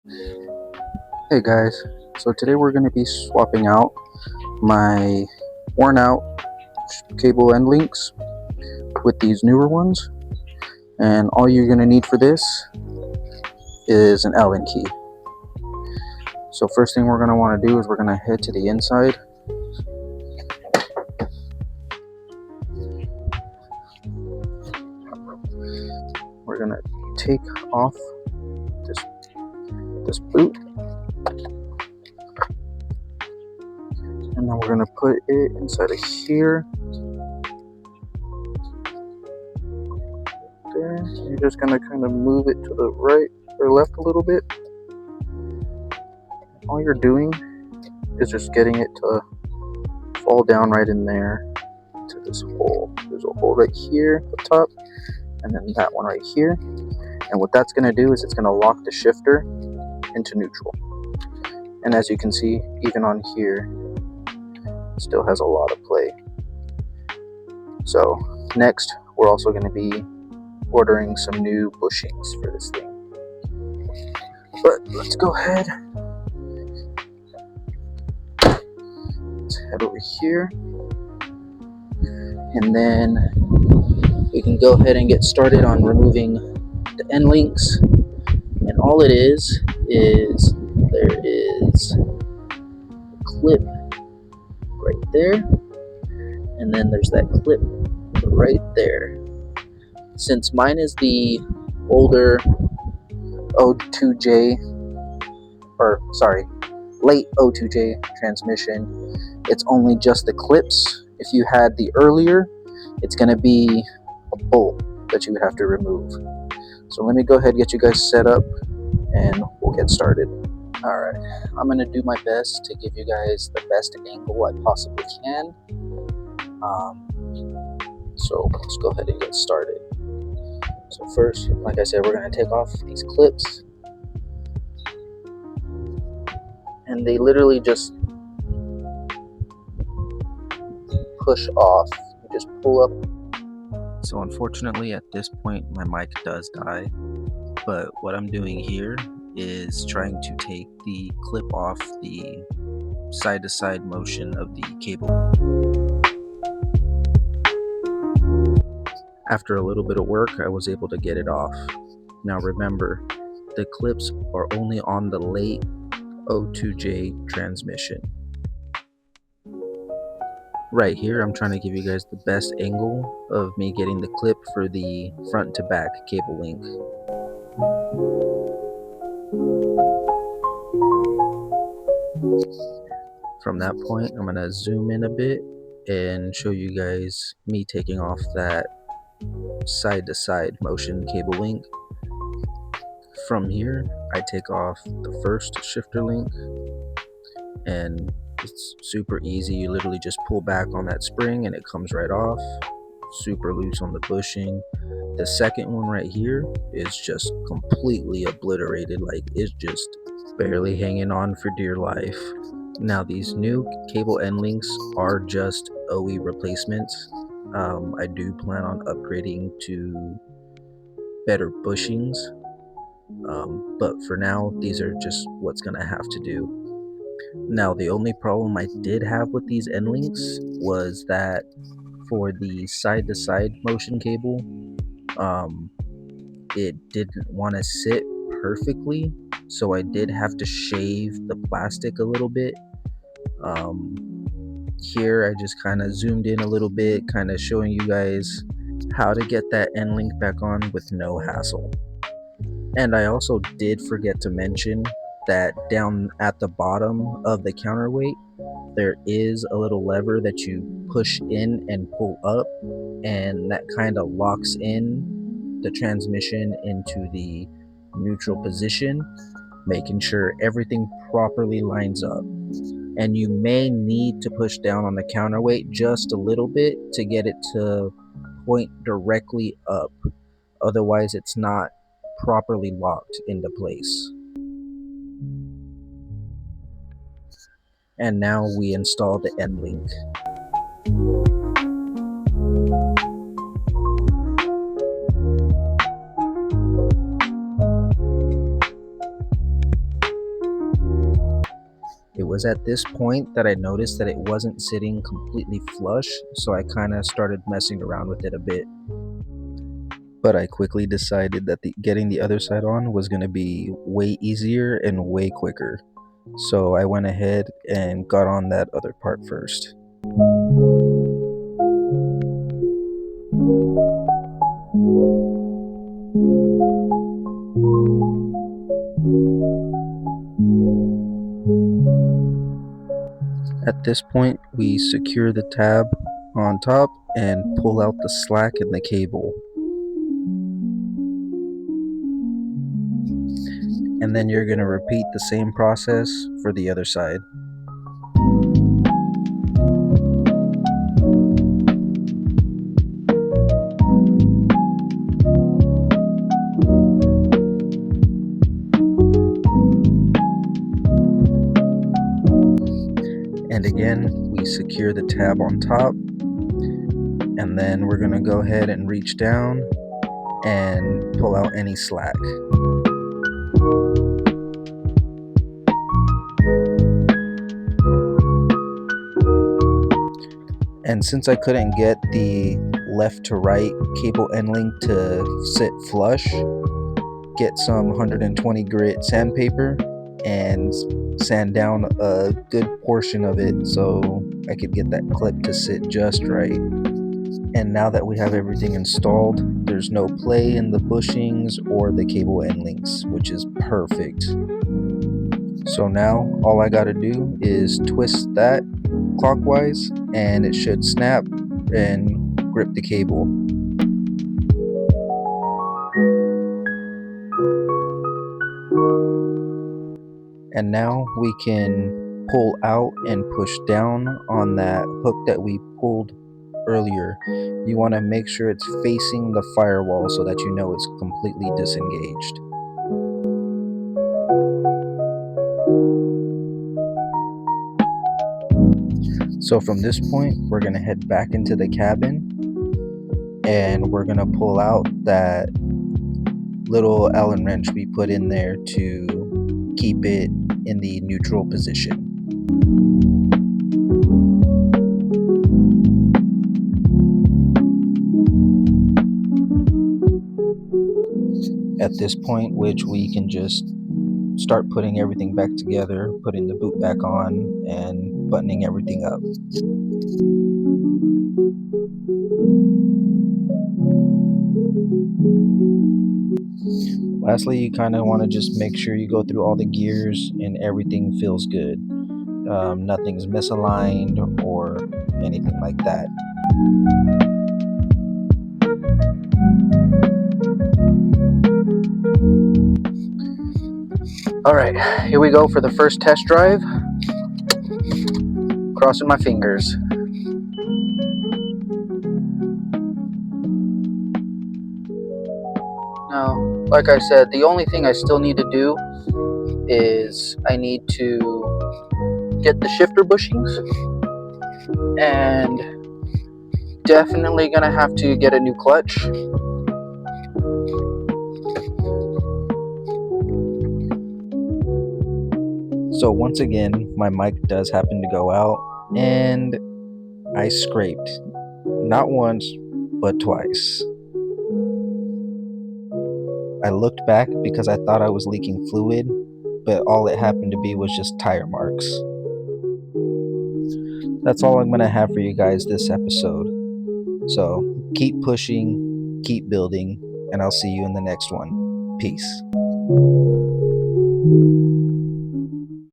Hey guys, so today we're going to be swapping out my worn out cable end links with these newer ones, and all you're going to need for this is an Allen key. So first thing we're going to want to do is we're going to head to the inside. We're going to take off this boot, and then we're going to put it inside of here. There. You're just going to kind of move it to the right or left a little bit. All you're doing is just getting it to fall down right in there to this hole. There's a hole right here at the top, and then that one right here. And what that's going to do is it's going to lock the shifter into neutral. And as you can see, even on here, it still has a lot of play. So next, we're also going to be ordering some new bushings for this thing. But let's go ahead. Let's head over here. And then we can go ahead and get started on removing the end links. And all it is there is a clip right there, and then there's that clip right there. Since mine is the older O2J, late O2J transmission, it's only just the clips. If you had the earlier, it's going to be a bolt that you would have to remove. So let me go ahead and get you guys set up and we'll get started. Alright, I'm going to do my best to give you guys the best angle I possibly can. So let's go ahead and get started. So first, like I said, we're going to take off these clips. And they literally just push off. You just pull up. So unfortunately at this point my mic does die. But what I'm doing here is trying to take the clip off the side-to-side motion of the cable. After a little bit of work, I was able to get it off. Now remember, the clips are only on the late O2J transmission. Right here, I'm trying to give you guys the best angle of me getting the clip for the front to back cable link. From that point, I'm going to zoom in a bit and show you guys me taking off that side-to-side motion cable link. From here, I take off the first shifter link, and it's super easy. You literally just pull back on that spring and it comes right off. Super loose on the bushing. The second one right here is just completely obliterated, like it's just barely hanging on for dear life. Now these new cable end links are just OE replacements. I do plan on upgrading to better bushings, but for now these are just what's gonna have to do. Now the only problem I did have with these end links was that for the side-to-side motion cable, it didn't want to sit perfectly, so I did have to shave the plastic a little bit. Here I just kind of zoomed in a little bit, kind of showing you guys how to get that end link back on with no hassle. And I also did forget to mention that down at the bottom of the counterweight there is a little lever that you push in and pull up, and that kind of locks in the transmission into the neutral position, making sure everything properly lines up. And you may need to push down on the counterweight just a little bit to get it to point directly up, otherwise it's not properly locked into place. And now we install the end link. It was at this point that I noticed that it wasn't sitting completely flush, so I kind of started messing around with it a bit. But I quickly decided that getting the other side on was going to be way easier and way quicker. So I went ahead and got on that other part first. At this point, we secure the tab on top and pull out the slack in the cable. And then you're going to repeat the same process for the other side. And again, we secure the tab on top, and then we're going to go ahead and reach down and pull out any slack. And since I couldn't get the left to right cable end link to sit flush, get some 120 grit sandpaper and sand down a good portion of it so I could get that clip to sit just right. And now that we have everything installed, there's no play in the bushings or the cable end links, which is perfect. So now all I gotta do is twist that clockwise and it should snap and grip the cable. And now we can pull out and push down on that hook that we pulled earlier. You want to make sure it's facing the firewall so that you know it's completely disengaged. So from this point, we're going to head back into the cabin and we're going to pull out that little Allen wrench we put in there to keep it in the neutral position. At this point, which we can just start putting everything back together, putting the boot back on and buttoning everything up. Lastly, you kind of want to just make sure you go through all the gears and everything feels good. Nothing's misaligned or anything like that. All right, here we go for the first test drive. Crossing my fingers. Now, like I said, the only thing I still need to do is I need to get the shifter bushings, and definitely gonna have to get a new clutch. So once again, my mic does happen to go out, and I scraped, not once, but twice. I looked back because I thought I was leaking fluid, but all it happened to be was just tire marks. That's all I'm going to have for you guys this episode. So keep pushing, keep building, and I'll see you in the next one. Peace.